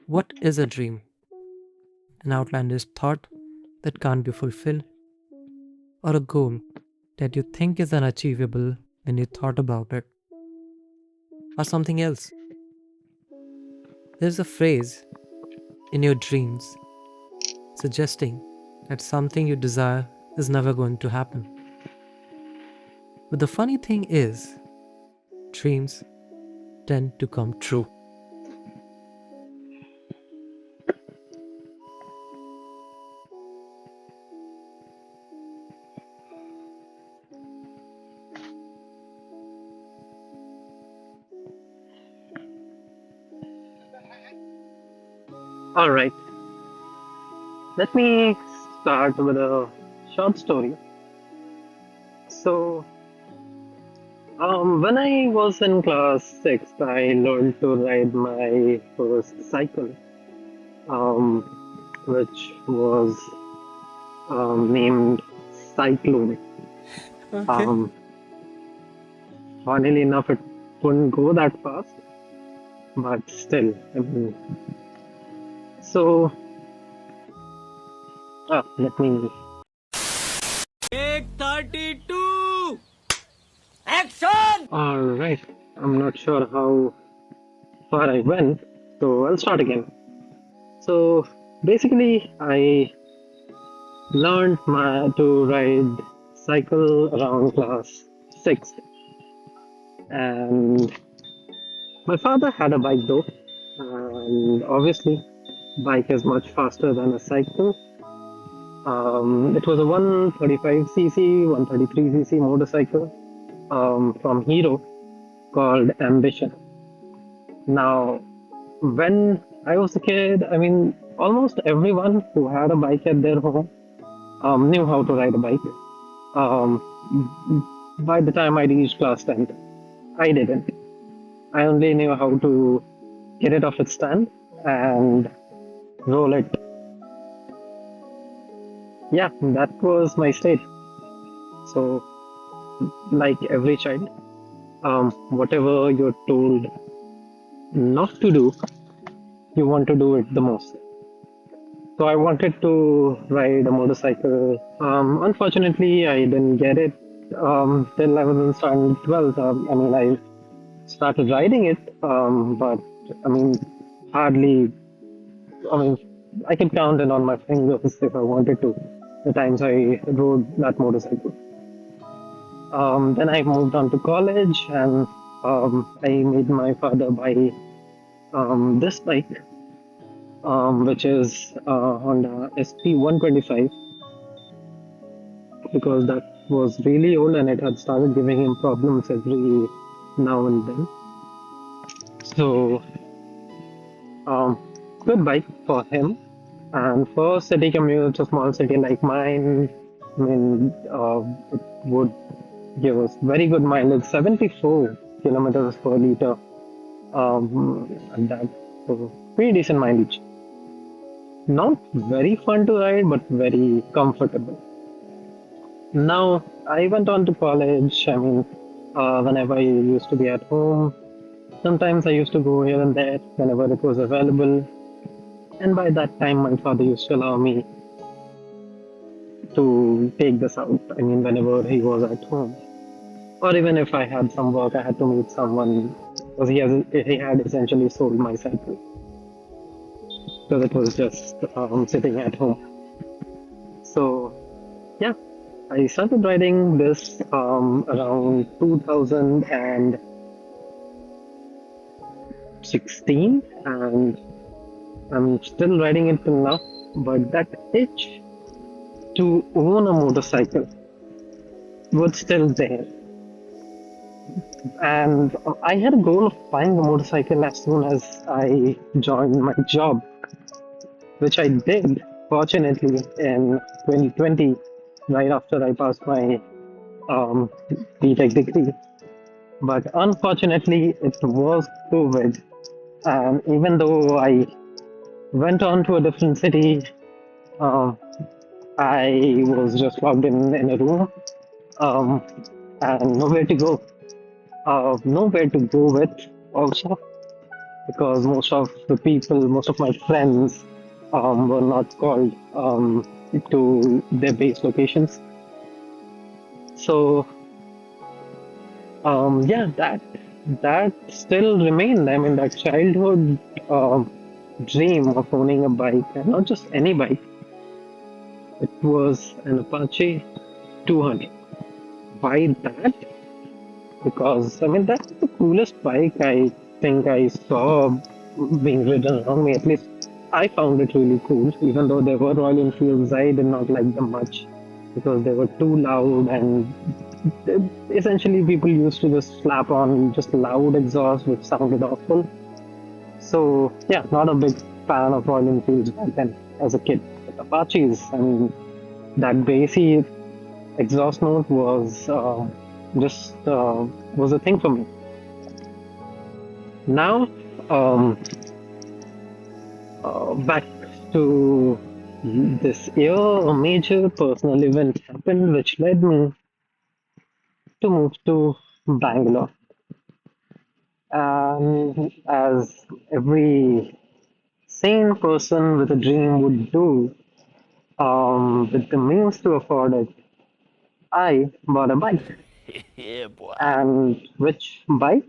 What is a dream? An outlandish thought that can't be fulfilled, or a goal that you think is unachievable when you thought about it, or something else? There's a phrase in your dreams suggesting that something you desire is never going to happen. But the funny thing is, dreams tend to come true. All right, let me start with a short story. So, when I was in class 6, I learned to ride my first cycle, um, which was named Cyclone. Okay. Um, Funnily enough, it wouldn't go that fast, but still, I mean, so let me. 32 action. All right, I'm not sure how far I went, so I'll start again. So basically, I learned to ride cycle around class 6, and my father had a bike though, and obviously bike is much faster than a cycle. It was a 135cc, 133cc motorcycle from Hero called Ambition. Now, when I was a kid, I mean, almost everyone who had a bike at their home knew how to ride a bike. Um, by the time I reached class 10th, I didn't. I only knew how to get it off its stand and roll it. Yeah, that was my stage. So, like every child, whatever you're told not to do, you want to do it the most. So I wanted to ride a motorcycle. Unfortunately, I didn't get it till I was in standard 12th. I mean, I started riding it, but I mean, hardly. I mean, I can count it on my fingers if I wanted to. The times I rode that motorcycle. Then I moved on to college, and I made my father buy this bike, which is Honda SP 125, because that was really old and it had started giving him problems every now and then. So, um, good bike for him. And for city commutes, a small city like mine, I mean, it would give us very good mileage, 74 kilometers per liter, and that was pretty decent mileage. Not very fun to ride, but very comfortable. Now, I went on to college. I mean, whenever I used to be at home, sometimes I used to go here and there whenever it was available. And by that time, my father used to allow me to take this out. I mean, whenever he was at home, or even if I had some work, I had to meet someone because he had essentially sold my cycle because it was just sitting at home. So yeah, I started riding this around 2016, and I'm still riding it till now. But that itch to own a motorcycle was still there. And I had a goal of buying a motorcycle as soon as I joined my job, which I did, fortunately, in 2020, right after I passed my um, BTech degree. But unfortunately, it was COVID. And even though I went on to a different city, uh, I was just locked in a room um, and nowhere to go. Nowhere to go with also. because most of the people, most of my friends, were not called to their base locations. So yeah, that still remained. I mean, that childhood dream of owning a bike, and not just any bike. It was an Apache 200. Why that? Because I mean that's the coolest bike I think I saw being ridden around me. At least I found it really cool. Even though there were Royal Enfields, I did not like them much because they were too loud and essentially people used to just slap on just loud exhaust which sounded awful. So yeah, not a big fan of Royal Enfields back then as a kid. But Apaches, I mean that bassy exhaust note just was a thing for me. Now, um, back to this year, a major personal event happened which led me to move to Bangalore. And as every sane person with a dream would do, with the means to afford it, I bought a bike. Yeah, boy. And which bike?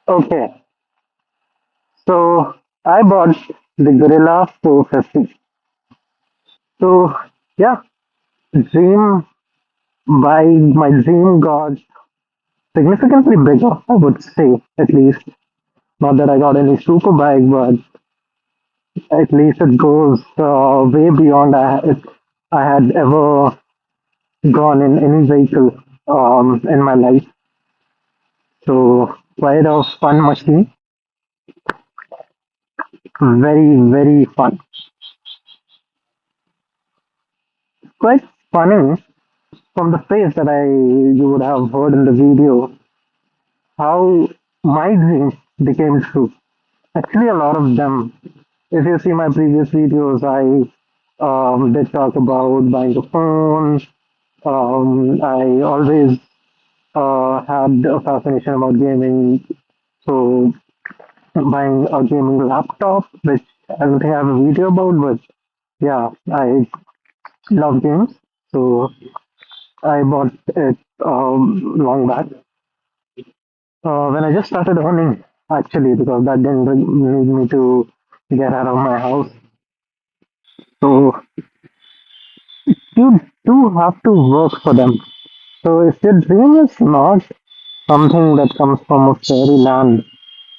Okay, so I bought the Guerrilla 450. So yeah, dream by my dream got significantly bigger, I would say, at least. Not that I got any super bike, but at least it goes way beyond I had ever gone in any vehicle in my life. So quite a fun machine, very very fun. Quite funny from the phrase that I you would have heard in the video how my dreams became true. Actually, a lot of them. If you see my previous videos, I did talk about buying a phone. I always had a fascination about gaming, so buying a gaming laptop, which I don't think I have a video about, but yeah, I love games, so I bought it long back when I just started earning, actually, because that didn't need me to get out of my house. So you do have to work for them. So if your dream is not something that comes from a fairyland,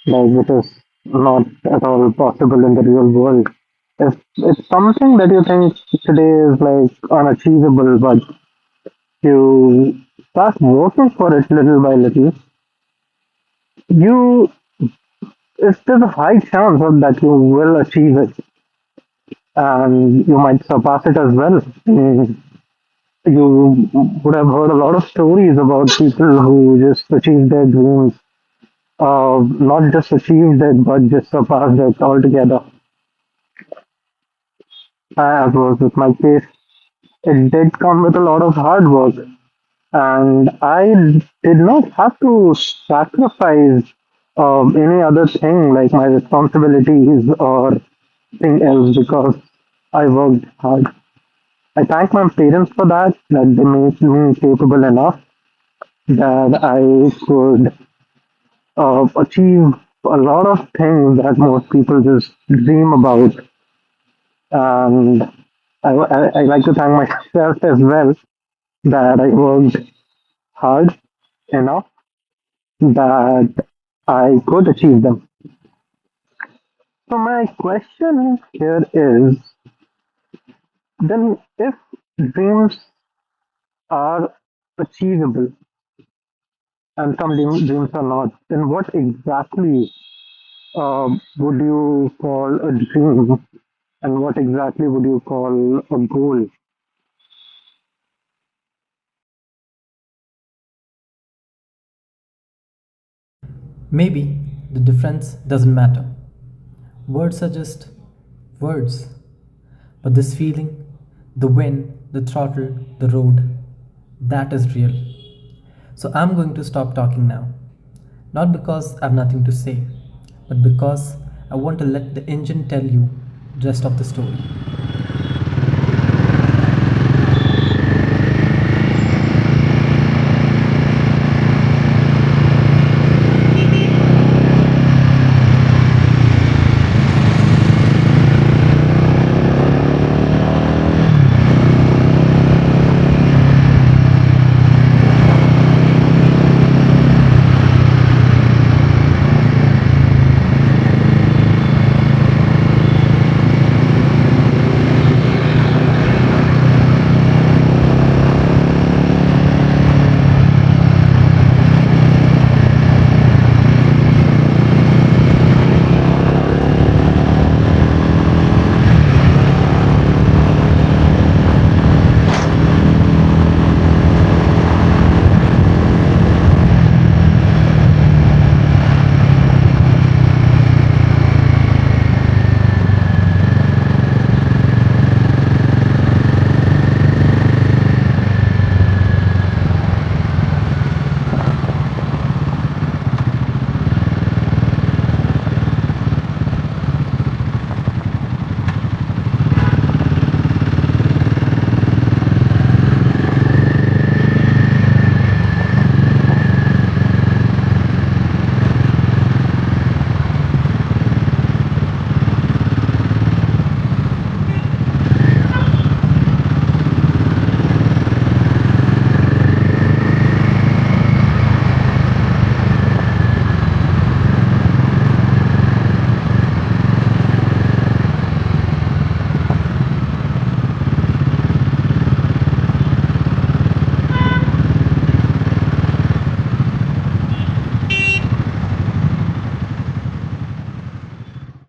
like which is not at all possible in the real world, if it's something that you think today is like unachievable, but you start working for it little by little, you there's a high chance of that you will achieve it, and you might surpass it as well. You would have heard a lot of stories about people who just achieved their dreams, not just achieved it, but just surpassed it altogether. As was with my case, it did come with a lot of hard work, and I did not have to sacrifice any other thing like my responsibilities or thing else because I worked hard. I thank my parents for that, that they made me capable enough that I could achieve a lot of things that most people just dream about. And I like to thank myself as well that I worked hard enough that I could achieve them. So my question here is then if dreams are achievable, and some dreams are not, then what exactly would you call a dream, and what exactly would you call a goal? Maybe the difference doesn't matter. Words are just words. But this feeling, the wind, the throttle, the road, that is real. So I'm going to stop talking now. Not because I have nothing to say, but because I want to let the engine tell you the rest of the story.